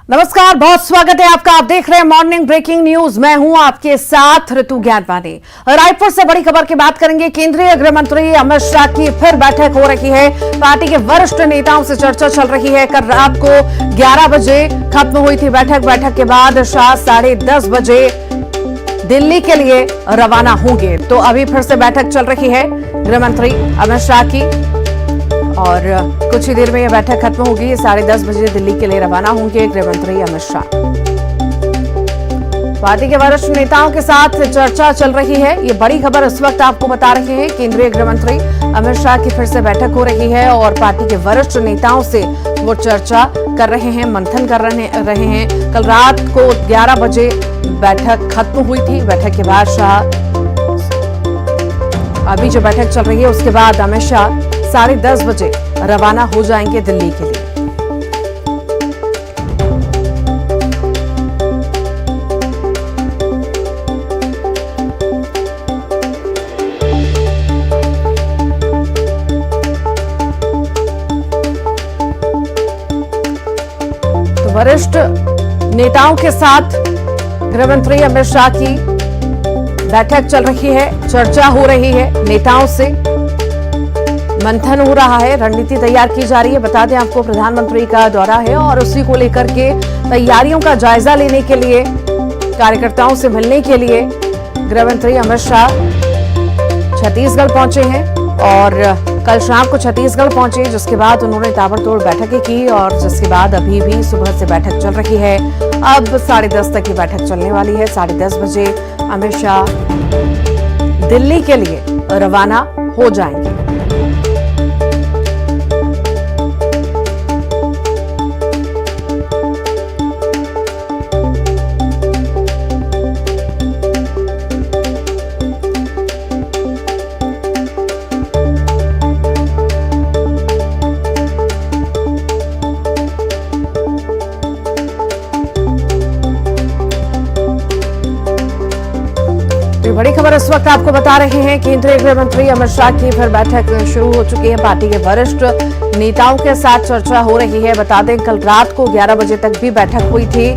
नमस्कार, बहुत स्वागत है आपका। आप देख रहे हैं मॉर्निंग ब्रेकिंग न्यूज। मैं हूं आपके साथ ऋतु ज्ञानवानी। रायपुर से बड़ी खबर की बात करेंगे। केंद्रीय गृह मंत्री अमित शाह की फिर बैठक हो रही है। पार्टी के वरिष्ठ नेताओं से चर्चा चल रही है। कल रात को 11 बजे खत्म हुई थी बैठक के बाद शाह 10:30 बजे दिल्ली के लिए रवाना होंगे। तो अभी फिर से बैठक चल रही है गृह मंत्री अमित शाह की और कुछ ही देर में यह बैठक खत्म होगी। 10:30 बजे दिल्ली के लिए रवाना होंगे गृह मंत्री अमित शाह। पार्टी के वरिष्ठ नेताओं के साथ चर्चा चल रही है। ये बड़ी खबर इस वक्त आपको बता रहे हैं। केंद्रीय गृह मंत्री अमित शाह की फिर से बैठक हो रही है और पार्टी के वरिष्ठ नेताओं से वो चर्चा कर रहे हैं, मंथन कर रहे हैं। कल रात को 11 बजे बैठक खत्म हुई थी। बैठक के बाद शाह, अभी जो बैठक चल रही है उसके बाद अमित शाह 10:30 बजे रवाना हो जाएंगे दिल्ली के लिए। तो वरिष्ठ नेताओं के साथ गृह मंत्री अमित शाह की बैठक चल रही है, चर्चा हो रही है, नेताओं से मंथन हो रहा है, रणनीति तैयार की जा रही है। बता दें आपको, प्रधानमंत्री का दौरा है और उसी को लेकर के तैयारियों का जायजा लेने के लिए, कार्यकर्ताओं से मिलने के लिए गृह मंत्री अमित शाह छत्तीसगढ़ पहुंचे हैं और कल शाम को छत्तीसगढ़ पहुंचे, जिसके बाद उन्होंने ताबड़तोड़ बैठकें की और जिसके बाद अभी भी सुबह से बैठक चल रही है। अब 10:30 तक की बैठक चलने वाली है। 10:30 बजे अमित शाह दिल्ली के लिए रवाना हो जाएंगे। बड़ी खबर इस वक्त आपको बता रहे हैं। केंद्रीय गृह मंत्री अमित शाह की फिर बैठक शुरू हो चुकी है। पार्टी के वरिष्ठ नेताओं के साथ चर्चा हो रही है। बता दें, कल रात को 11 बजे तक भी बैठक हुई थी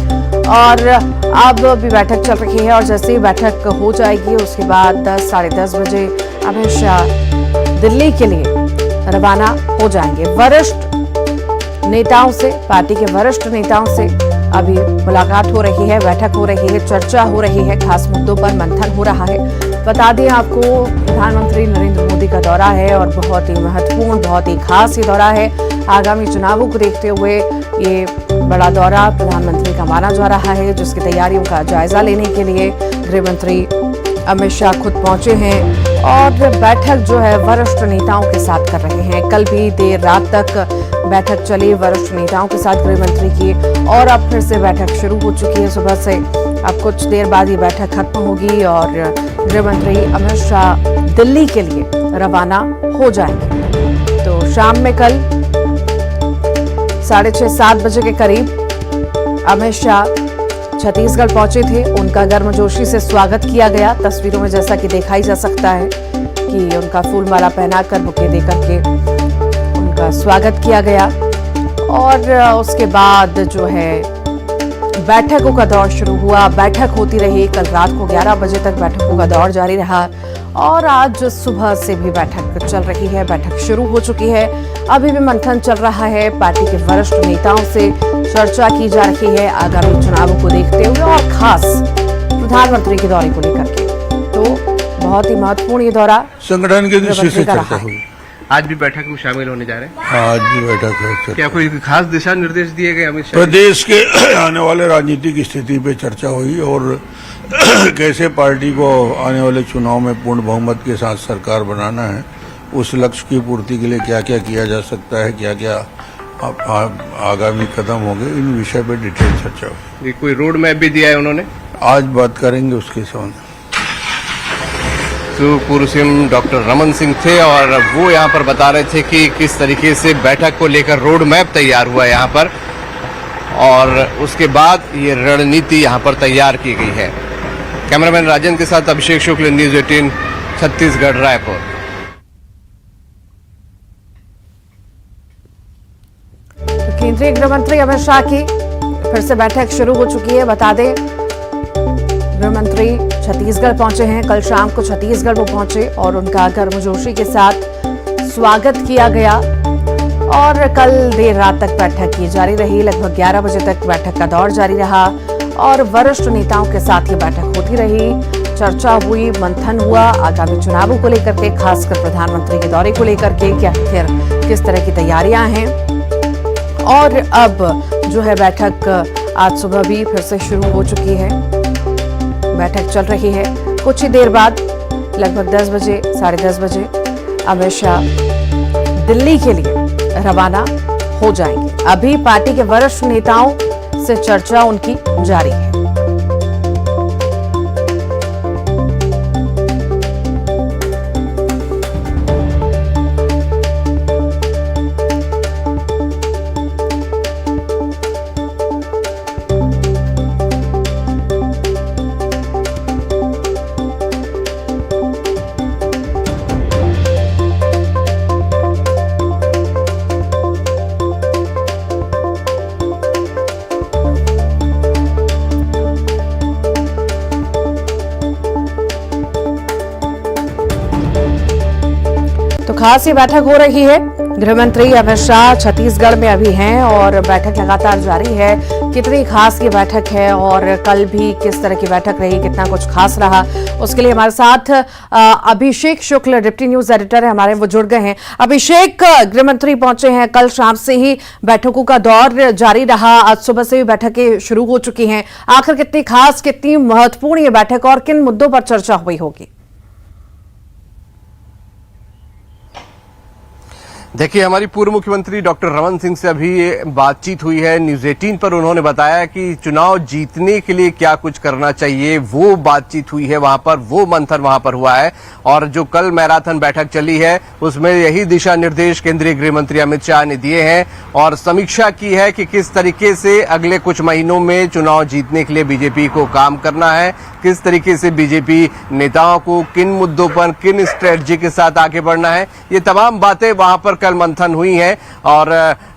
और अब भी बैठक चल रही है और जैसे ही बैठक हो जाएगी उसके बाद 10-10:30 बजे अमित शाह दिल्ली के लिए रवाना हो जाएंगे। वरिष्ठ नेताओं से, पार्टी के वरिष्ठ नेताओं से अभी मुलाकात हो रही है, बैठक हो रही है, चर्चा हो रही है, खास मुद्दों पर मंथन हो रहा है। बता दें आपको, प्रधानमंत्री नरेंद्र मोदी का दौरा है और बहुत ही महत्वपूर्ण, बहुत ही खास ये दौरा है। आगामी चुनावों को देखते हुए ये बड़ा दौरा प्रधानमंत्री का माना जा रहा है, जिसकी तैयारियों का जायजा लेने के लिए गृह मंत्री अमित शाह खुद पहुंचे हैं और बैठक जो है वरिष्ठ नेताओं के साथ कर रहे हैं। कल भी देर रात तक बैठक चली वरिष्ठ नेताओं के साथ गृह मंत्री की और अब फिर से बैठक शुरू हो चुकी है सुबह से। अब कुछ देर बाद ये बैठक खत्म होगी और गृह मंत्री अमित शाह दिल्ली के लिए रवाना हो जाएंगे। तो शाम में कल 6:30-7 बजे के करीब अमित शाह छत्तीसगढ़ पहुंचे थे। उनका गर्मजोशी से स्वागत किया गया। तस्वीरों में जैसा कि देखा ही जा सकता है कि उनका फूलमाला पहनाकर, बुके देकर के उनका स्वागत किया गया और उसके बाद जो है बैठकों का दौर शुरू हुआ। बैठक होती रही। कल रात को 11 बजे तक बैठकों का दौर जारी रहा और आज सुबह से भी बैठक चल रही है। बैठक शुरू हो चुकी है। अभी भी मंथन चल रहा है। पार्टी के वरिष्ठ नेताओं से चर्चा की जा रही है आगामी चुनावों को देखते हुए और खास प्रधानमंत्री के दौरे को लेकर के। तो बहुत ही महत्वपूर्ण ये दौरा संगठन की दृष्टि से चर्चा हुई। आज भी बैठक में शामिल होने जा रहे हैं। आज भी बैठक है। क्या कोई खास दिशा निर्देश दिए गए अमित शाह? प्रदेश के आने वाले राजनीतिक स्थिति पे चर्चा हुई और कैसे पार्टी को आने वाले चुनाव में पूर्ण बहुमत के साथ सरकार बनाना है, उस लक्ष्य की पूर्ति के लिए क्या क्या किया जा सकता है, क्या क्या आगामी कदम होंगे, इन विषय पे डिटेल चर्चा हुई। कोई रोड मैप भी दिया है उन्होंने? आज बात करेंगे उसके संबंध। तो पूर्व सीएम डॉक्टर रमन सिंह थे और वो यहाँ पर बता रहे थे कि किस तरीके से बैठक को लेकर रोड मैप तैयार हुआ यहाँ पर और उसके बाद ये रणनीति यहाँ पर तैयार की गई है। कैमरामैन राजन के साथ अभिषेक शुक्ल, न्यूज 18 छत्तीसगढ़, रायपुर। केंद्रीय गृह मंत्री अमित शाह की फिर से बैठक शुरू हो चुकी है। बता दें गृह मंत्री छत्तीसगढ़ पहुंचे हैं। कल शाम को छत्तीसगढ़ वो पहुंचे और उनका गर्मजोशी के साथ स्वागत किया गया और कल देर रात तक बैठक की जारी रही। लगभग 11 बजे तक बैठक का दौर जारी रहा और वरिष्ठ नेताओं के साथ ये बैठक होती रही। चर्चा हुई, मंथन हुआ आगामी चुनावों को लेकर के, खासकर प्रधानमंत्री के दौरे को लेकर के, क्या फिर किस तरह की तैयारियां हैं। और अब जो है बैठक आज सुबह भी फिर से शुरू हो चुकी है। बैठक चल रही है। कुछ ही देर बाद लगभग 10 बजे, 10:30 बजे अमित शाह दिल्ली के लिए रवाना हो जाएंगे। अभी पार्टी के वरिष्ठ नेताओं से चर्चा उनकी जारी है। खास ये बैठक हो रही है। गृहमंत्री अमित शाह छत्तीसगढ़ में अभी हैं और बैठक लगातार जारी है। कितनी खास ये बैठक है और कल भी किस तरह की बैठक रही, कितना कुछ खास रहा, उसके लिए हमारे साथ अभिषेक शुक्ल डिप्टी न्यूज एडिटर है हमारे, वो जुड़ गए हैं। अभिषेक, गृहमंत्री पहुंचे हैं, कल शाम से ही बैठकों का दौर जारी रहा, आज सुबह से भी बैठकें शुरू हो चुकी हैं। आखिर कितनी खास, कितनी महत्वपूर्ण ये बैठक और किन मुद्दों पर चर्चा हुई होगी? देखिए, हमारी पूर्व मुख्यमंत्री डॉक्टर रमन सिंह से अभी बातचीत हुई है न्यूज 18 पर। उन्होंने बताया कि चुनाव जीतने के लिए क्या कुछ करना चाहिए, वो बातचीत हुई है वहां पर, वो मंथन वहां पर हुआ है। और जो कल मैराथन बैठक चली है उसमें यही दिशा निर्देश केंद्रीय गृह मंत्री अमित शाह ने दिए हैं और समीक्षा की है कि किस तरीके से अगले कुछ महीनों में चुनाव जीतने के लिए बीजेपी को काम करना है, किस तरीके से बीजेपी नेताओं को किन मुद्दों पर, किन स्ट्रेटजी के साथ आगे बढ़ना है। ये तमाम बातें वहां पर कल मंथन हुई हैं और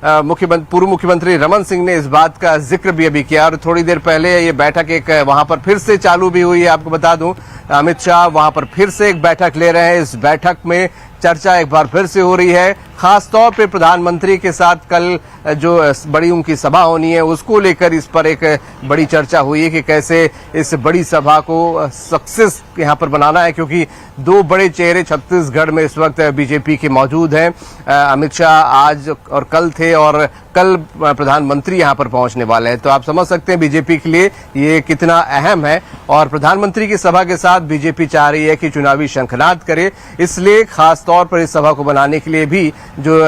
पूर्व मुख्यमंत्री रमन सिंह ने इस बात का जिक्र भी अभी किया। और थोड़ी देर पहले ये बैठक एक वहां पर फिर से चालू भी हुई है। आपको बता दूं, अमित शाह वहां पर फिर से एक बैठक ले रहे हैं। इस बैठक में चर्चा एक बार फिर से हो रही है, खास तौर पे प्रधानमंत्री के साथ कल जो बड़ी उनकी सभा होनी है उसको लेकर इस पर एक बड़ी चर्चा हुई है कि कैसे इस बड़ी सभा को सक्सेस यहां पर बनाना है, क्योंकि दो बड़े चेहरे छत्तीसगढ़ में इस वक्त बीजेपी के मौजूद हैं। अमित शाह आज और कल थे और कल प्रधानमंत्री यहां पर पहुंचने वाले हैं। तो आप समझ सकते हैं बीजेपी के लिए ये कितना अहम है। और प्रधानमंत्री की सभा के साथ बीजेपी चाह रही है कि चुनावी शंखनाद करे, इसलिए खास तौर पर इस सभा को बनाने के लिए भी जो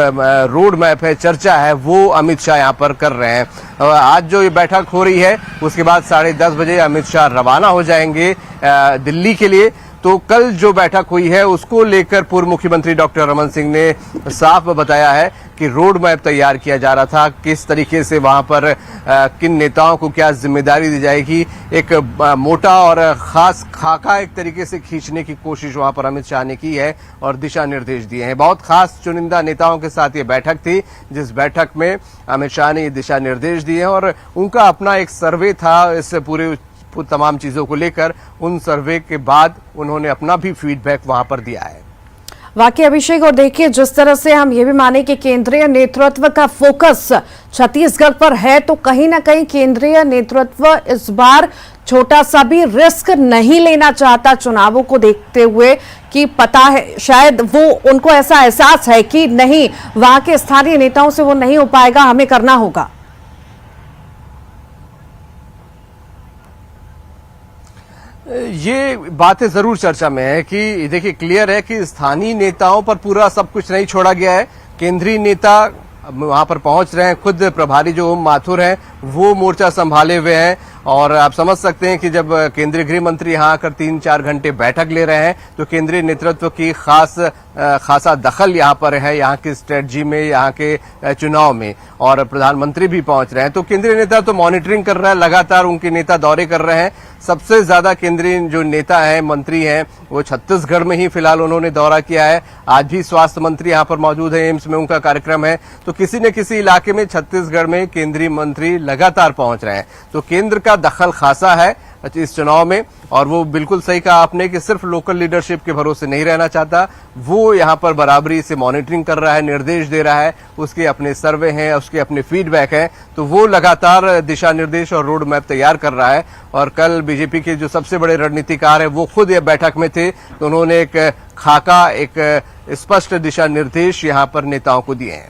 रोड मैप है, चर्चा है, वो अमित शाह यहां पर कर रहे हैं। आज जो ये बैठक हो रही है उसके बाद 10:30 बजे अमित शाह रवाना हो जाएंगे दिल्ली के लिए। तो कल जो बैठक हुई है उसको लेकर पूर्व मुख्यमंत्री डॉक्टर रमन सिंह ने साफ बताया है कि रोड मैप तैयार किया जा रहा था, किस तरीके से वहां पर किन नेताओं को क्या जिम्मेदारी दी जाएगी। एक मोटा और खास खाका एक तरीके से खींचने की कोशिश वहां पर अमित शाह ने की है और दिशा निर्देश दिए हैं। बहुत खास चुनिंदा नेताओं के साथ ये बैठक थी, जिस बैठक में अमित शाह ने ये दिशा निर्देश दिए हैं और उनका अपना एक सर्वे था इस पूरे तमाम चीजों को लेकर। उन सर्वे के बाद उन्होंने अपना भी फीडबैक वहां पर दिया है। वाकई अभिषेक, और देखिए जिस तरह से हम ये भी माने कि केंद्रीय नेतृत्व का फोकस छत्तीसगढ़ पर है, तो कहीं ना कहीं केंद्रीय नेतृत्व इस बार छोटा सा भी रिस्क नहीं लेना चाहता चुनावों को देखते हुए, कि पता है शायद वो उनको ऐसा एहसास है कि नहीं, वहां के स्थानीय नेताओं से वो नहीं हो पाएगा, हमें करना होगा। ये बातें जरूर चर्चा में है कि देखिए, क्लियर है कि स्थानीय नेताओं पर पूरा सब कुछ नहीं छोड़ा गया है। केंद्रीय नेता वहां पर पहुंच रहे हैं, खुद प्रभारी जो ओम माथुर हैं वो मोर्चा संभाले हुए हैं और आप समझ सकते हैं कि जब केंद्रीय गृह मंत्री यहाँ आकर 3-4 घंटे बैठक ले रहे हैं तो केंद्रीय नेतृत्व की खासा दखल यहाँ पर है, यहाँ की स्ट्रेटजी में, यहाँ के चुनाव में, और प्रधानमंत्री भी पहुंच रहे हैं। तो केंद्रीय नेता तो मॉनिटरिंग कर रहा है, लगातार उनके नेता दौरे कर रहे हैं। सबसे ज्यादा केंद्रीय जो नेता हैं, मंत्री हैं, वो छत्तीसगढ़ में ही फिलहाल उन्होंने दौरा किया है। आज भी स्वास्थ्य मंत्री यहाँ पर मौजूद है, एम्स में उनका कार्यक्रम है। तो किसी न किसी इलाके में छत्तीसगढ़ में केंद्रीय मंत्री लगातार पहुंच रहे हैं। तो केंद्र का दखल खासा है इस चुनाव में, और वो बिल्कुल सही कहा आपने कि सिर्फ लोकल लीडरशिप के भरोसे नहीं रहना चाहता। वो यहाँ पर बराबरी से मॉनिटरिंग कर रहा है, निर्देश दे रहा है, उसके अपने सर्वे हैं, उसके अपने फीडबैक हैं, तो वो लगातार दिशा निर्देश और रोड मैप तैयार कर रहा है। और कल बीजेपी के जो सबसे बड़े रणनीतिकार हैं वो खुद ये बैठक में थे, तो उन्होंने एक खाका, एक स्पष्ट दिशा निर्देश यहाँ पर नेताओं को दिए हैं।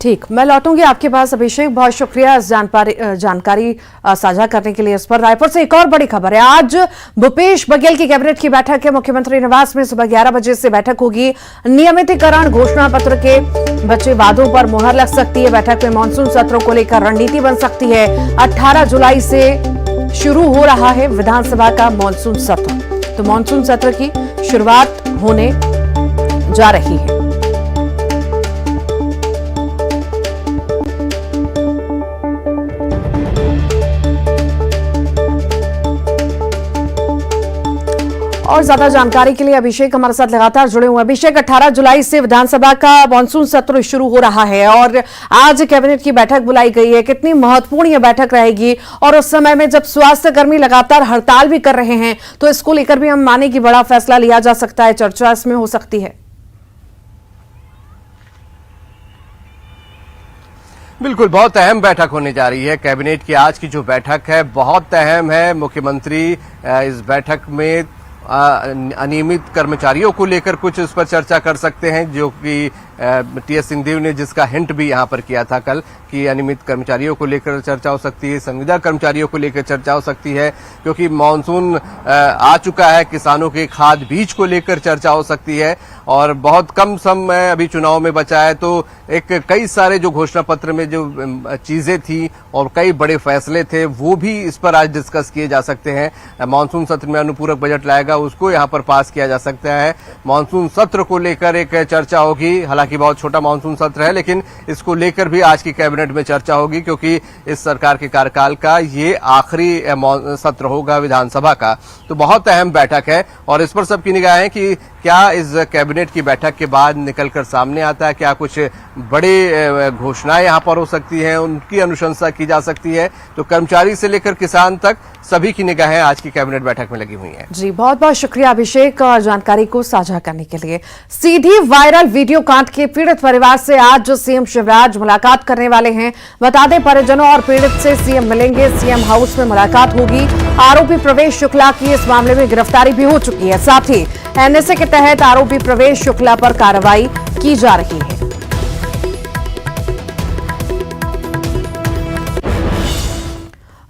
ठीक, मैं लौटूंगी आपके पास अभिषेक, बहुत शुक्रिया इस जानकारी साझा करने के लिए। इस पर रायपुर से एक और बड़ी खबर है। आज भूपेश बघेल की कैबिनेट की बैठक है मुख्यमंत्री निवास में। सुबह 11 बजे से बैठक होगी। नियमितीकरण घोषणा पत्र के बचे वादों पर मुहर लग सकती है। बैठक में मानसून सत्रों को लेकर रणनीति बन सकती है। 18 जुलाई से शुरू हो रहा है विधानसभा का मानसून सत्र, तो मानसून सत्र की शुरुआत होने जा रही है। और ज्यादा जानकारी के लिए अभिषेक हमारे साथ लगातार जुड़े हुए हैं। अभिषेक, 18 जुलाई से विधानसभा का मानसून सत्र शुरू हो रहा है और आज कैबिनेट की बैठक बुलाई गई है। कितनी महत्वपूर्ण यह बैठक रहेगी, और उस समय में जब स्वास्थ्य कर्मी लगातार हड़ताल भी कर रहे हैं, तो इसको लेकर भी हम माने कि बड़ा फैसला लिया जा सकता है, चर्चा इसमें हो सकती है। बिल्कुल, बहुत अहम बैठक होने जा रही है। कैबिनेट की आज की जो बैठक है बहुत अहम है। मुख्यमंत्री इस बैठक में अनियमित कर्मचारियों को लेकर कुछ उस पर चर्चा कर सकते हैं, जो कि टीएस सिंहदेव ने जिसका हिंट भी यहां पर किया था कल, कि अनियमित कर्मचारियों को लेकर चर्चा हो सकती है, संविदा कर्मचारियों को लेकर चर्चा हो सकती है, क्योंकि मानसून आ चुका है। किसानों के खाद बीज को लेकर चर्चा हो सकती है, और बहुत कम समय अभी चुनाव में बचा है। तो एक कई सारे जो घोषणा पत्र में जो चीजें थी और कई बड़े फैसले थे, वो भी इस पर आज डिस्कस किए जा सकते हैं। मानसून सत्र में अनुपूरक बजट लाएगा, उसको यहाँ पर पास किया जा सकता है। मानसून सत्र को लेकर एक चर्चा होगी, हालांकि बहुत छोटा मानसून सत्र है, लेकिन इसको लेकर भी आज की कैबिनेट में चर्चा होगी, क्योंकि इस सरकार के कार्यकाल का ये आखिरी सत्र होगा विधानसभा का। तो बहुत अहम बैठक है, और इस पर सबकी निगाह है कि क्या इस कैबिनेट की बैठक के बाद निकलकर सामने आता है, क्या कुछ बड़े घोषणाएं यहां पर हो सकती हैं, उनकी अनुशंसा की जा सकती है। तो कर्मचारी से लेकर किसान तक सभी की निगाहें आज की कैबिनेट बैठक में लगी हुई हैं। जी, बहुत बहुत शुक्रिया अभिषेक जानकारी को साझा करने के लिए। सीधी वायरल वीडियो कांड के पीड़ित परिवार से आज सीएम शिवराज मुलाकात करने वाले हैं। बता दें, परिजनों और पीड़ित से सीएम मिलेंगे। सीएम हाउस में मुलाकात होगी। आरोपी प्रवेश शुक्ला की इस मामले में गिरफ्तारी भी हो चुकी है। साथ ही एनएसए के तहत आरोपी प्रवेश शुक्ला पर कार्रवाई की जा रही है।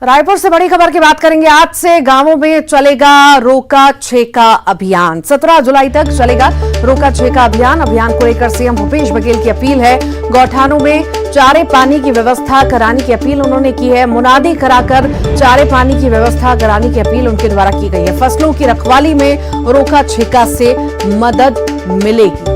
रायपुर से बड़ी खबर की बात करेंगे। आज से गांवों में चलेगा रोका छेका अभियान। 17 जुलाई तक चलेगा रोका छेका अभियान। अभियान को लेकर सीएम भूपेश बघेल की अपील है। गौठानों में चारे पानी की व्यवस्था कराने की अपील उन्होंने की है। मुनादी कराकर चारे पानी की व्यवस्था कराने की अपील उनके द्वारा की गई है। फसलों की रखवाली में रोका छेका से मदद मिलेगी।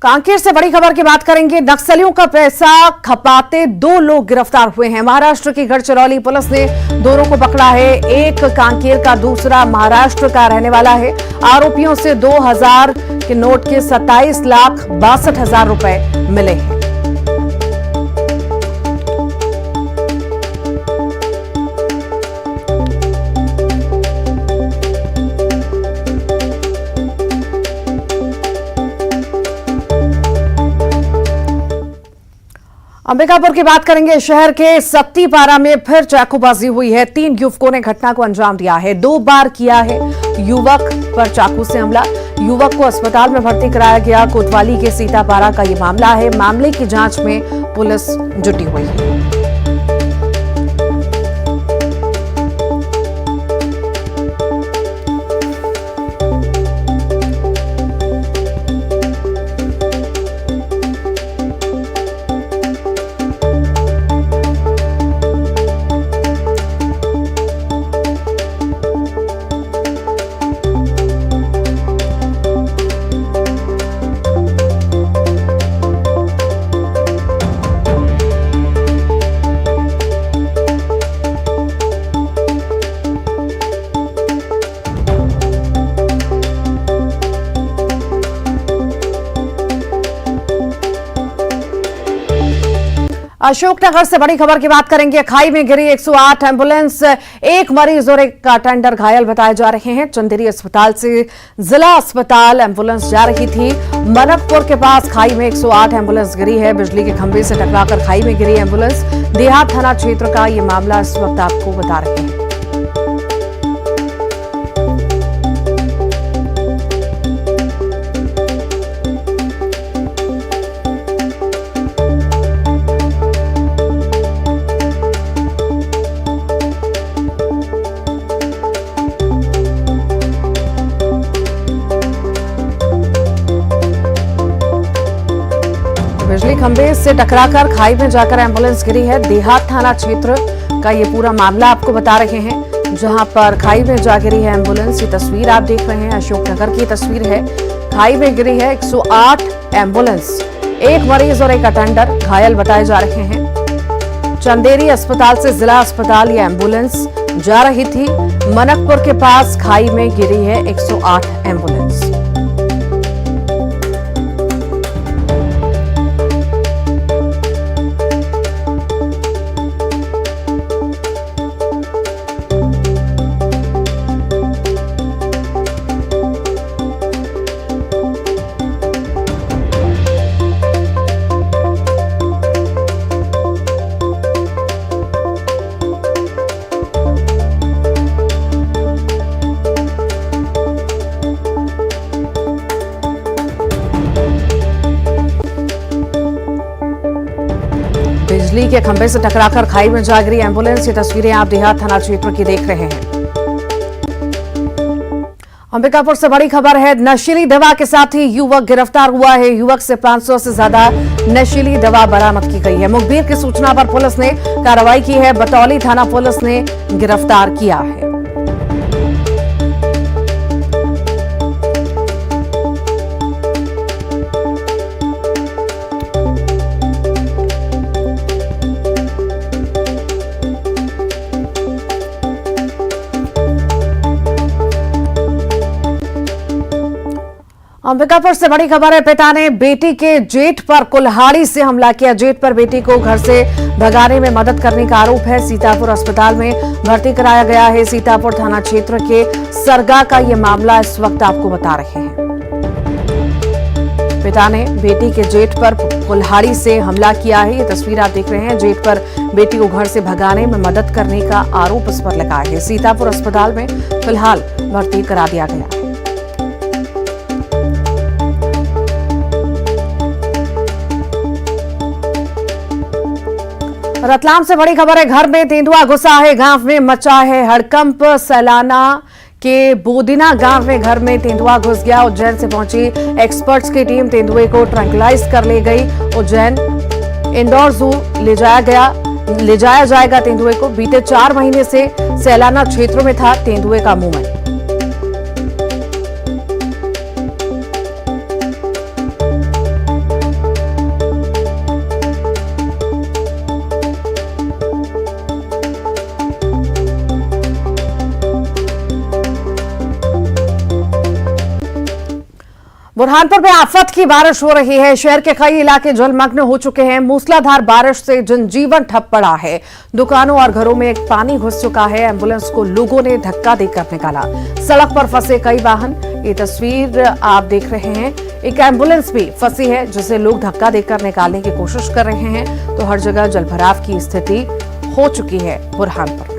कांकेर से बड़ी खबर की बात करेंगे। नक्सलियों का पैसा खपाते 2 लोग गिरफ्तार हुए हैं। महाराष्ट्र की गढ़चिरौली पुलिस ने दोनों को पकड़ा है। एक कांकेर का, दूसरा महाराष्ट्र का रहने वाला है। आरोपियों से 2000 के नोट के 27,62,000 रुपए मिले हैं। अंबिकापुर की बात करेंगे। शहर के सत्तीपारा में फिर चाकूबाजी हुई है। 3 युवकों ने घटना को अंजाम दिया है। 2 बार किया है युवक पर चाकू से हमला। युवक को अस्पताल में भर्ती कराया गया। कोतवाली के सीतापारा का ये मामला है। मामले की जांच में पुलिस जुटी हुई है। अशोकनगर से बड़ी खबर की बात करेंगे। खाई में गिरी 108 एम्बुलेंस, एक मरीज और एक अटेंडर घायल बताए जा रहे हैं। चंदेरी अस्पताल से जिला अस्पताल एम्बुलेंस जा रही थी। मनकपुर के पास खाई में 108 एम्बुलेंस गिरी है। बिजली के खंभे से टकराकर खाई में गिरी एम्बुलेंस। देहात थाना क्षेत्र का ये मामला इस वक्त आपको बता रहे हैं। बिजली खंभे से टकराकर खाई में जाकर एम्बुलेंस गिरी है। देहात थाना क्षेत्र का ये पूरा मामला आपको बता रहे हैं, जहां पर खाई में जा गिरी है एम्बुलेंस। ये तस्वीर आप देख रहे हैं अशोकनगर की तस्वीर है। खाई में गिरी है 108 एम्बुलेंस, एक मरीज और एक अटेंडर घायल बताए जा रहे हैं। चंदेरी अस्पताल से जिला अस्पताल ये एम्बुलेंस जा रही थी। मनकपुर के पास खाई में गिरी है 108 एम्बुलेंस। बिजली के खंभे से टकराकर खाई में जा गिरी एम्बुलेंस। ये तस्वीरें आप देहात थाना क्षेत्र की देख रहे हैं। अंबिकापुर से बड़ी खबर है। नशीली दवा के साथ ही युवक गिरफ्तार हुआ है। युवक से 500 से ज्यादा नशीली दवा बरामद की गई है। मुखबिर की सूचना पर पुलिस ने कार्रवाई की है। बतौली थाना पुलिस ने गिरफ्तार किया है। अंबिकापुर से बड़ी खबर है। पिता ने बेटी के जेठ पर कुल्हाड़ी से हमला किया। जेठ पर बेटी को घर से भगाने में मदद करने का आरोप है। सीतापुर अस्पताल में भर्ती कराया गया है। सीतापुर थाना क्षेत्र के सरगा का ये मामला इस वक्त आपको बता रहे हैं। पिता ने बेटी के जेठ पर कुल्हाड़ी से हमला किया है। ये तस्वीर आप देख रहे हैं। जेठ पर बेटी को घर से भगाने में मदद करने का आरोप इस पर लगा है। सीतापुर अस्पताल में फिलहाल भर्ती करा दिया गया है। रतलाम से बड़ी खबर है। घर में तेंदुआ घुसा है, गांव में मचा है हड़कंप। सैलाना के बोदिना गांव में घर में तेंदुआ घुस गया। उज्जैन से पहुंची एक्सपर्ट्स की टीम तेंदुए को ट्रैंक्विलाइज कर ले गई। उज्जैन इंदौर जू ले जाया जाएगा तेंदुए को। बीते 4 महीने से सैलाना क्षेत्रों में था तेंदुए का मूवमेंट। बुरहानपुर में आफत की बारिश हो रही है। शहर के कई इलाके जलमग्न हो चुके हैं। मूसलाधार बारिश से जनजीवन ठप पड़ा है। दुकानों और घरों में पानी घुस चुका है। एम्बुलेंस को लोगों ने धक्का देकर निकाला। सड़क पर फंसे कई वाहन, ये तस्वीर आप देख रहे हैं। एक एम्बुलेंस भी फंसी है जिसे लोग धक्का देकर निकालने की कोशिश कर रहे हैं। तो हर जगह जलभराव की स्थिति हो चुकी है बुरहानपुर में।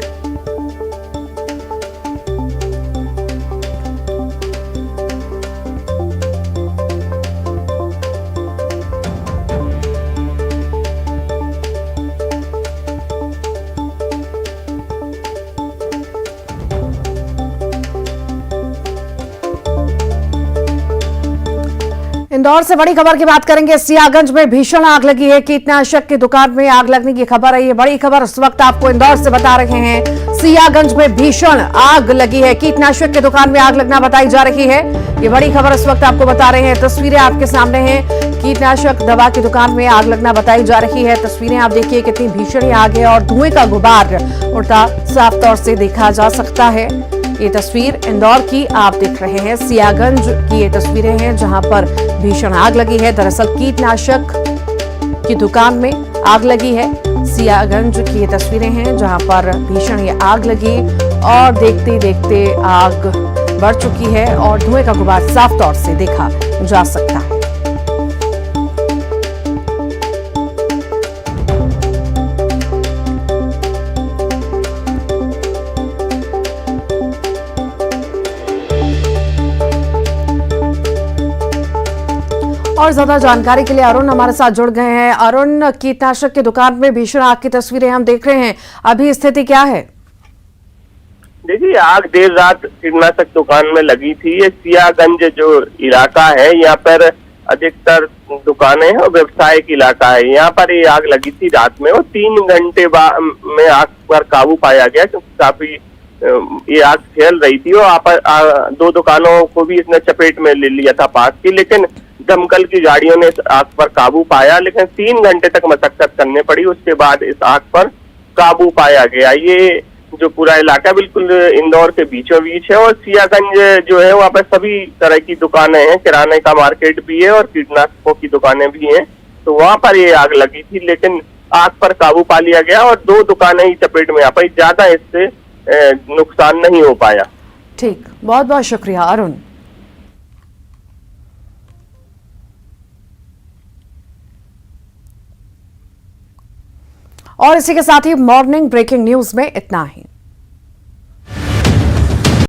इंदौर से बड़ी खबर की बात करेंगे। सियागंज में भीषण आग लगी है। कीटनाशक की दुकान में आग लगने की खबर है। ये बड़ी खबर इस वक्त आपको इंदौर से बता रहे हैं। सियागंज में भीषण आग लगी है। कीटनाशक की दुकान में आग लगना बताई जा रही है। ये बड़ी खबर इस वक्त आपको बता रहे हैं। तस्वीरें आपके सामने हैं। कीटनाशक दवा की दुकान में आग लगना बताई जा रही है। तस्वीरें आप देखिए कितनी भीषण आग है और धुएं का गुबार उड़ता साफ तौर से देखा जा सकता है। ये तस्वीर इंदौर की आप देख रहे हैं। सियागंज की ये तस्वीरें हैं जहां पर भीषण आग लगी है। दरअसल कीटनाशक की दुकान में आग लगी है। सियागंज की ये तस्वीरें हैं जहां पर भीषण ये आग लगी और देखते देखते आग बढ़ चुकी है और धुएं का गुबार साफ तौर से देखा जा सकता है। और ज्यादा जानकारी के लिए अरुण हमारे साथ जुड़ गए हैं। अरुण, कीटनाशक की दुकान में भीषण आग की तस्वीरें हम देख रहे हैं, अभी स्थिति क्या है? देखिए, आग देर रात कीटनाशक दुकान में लगी थी। ये सियागंज जो इलाका है, यहाँ पर अधिकतर दुकानें हैं और व्यवसायिक इलाका है। यहाँ पर ये आग लगी थी रात में और 3 घंटे में आग पर काबू पाया गया, क्योंकि काफी ये आग फैल रही थी और 2 दुकानों को भी इसने चपेट में ले लिया था पास की, लेकिन दमकल की गाड़ियों ने इस आग पर काबू पाया, लेकिन 3 घंटे तक मशक्कत करनी पड़ी। उसके बाद इस आग पर काबू पाया गया। ये जो पूरा इलाका बिल्कुल इंदौर के बीचों बीच है और सियागंज जो है वहाँ पर सभी तरह की दुकानें हैं, किराने का मार्केट भी है और कीटनाशकों की दुकानें भी हैं। तो वहाँ पर ये आग लगी थी, लेकिन आग पर काबू पा लिया गया और 2 दुकानें ही चपेट में आ पाई, ज्यादा इससे नुकसान नहीं हो पाया। ठीक, बहुत बहुत शुक्रिया अरुण। और इसी के साथ ही मॉर्निंग ब्रेकिंग न्यूज में इतना ही।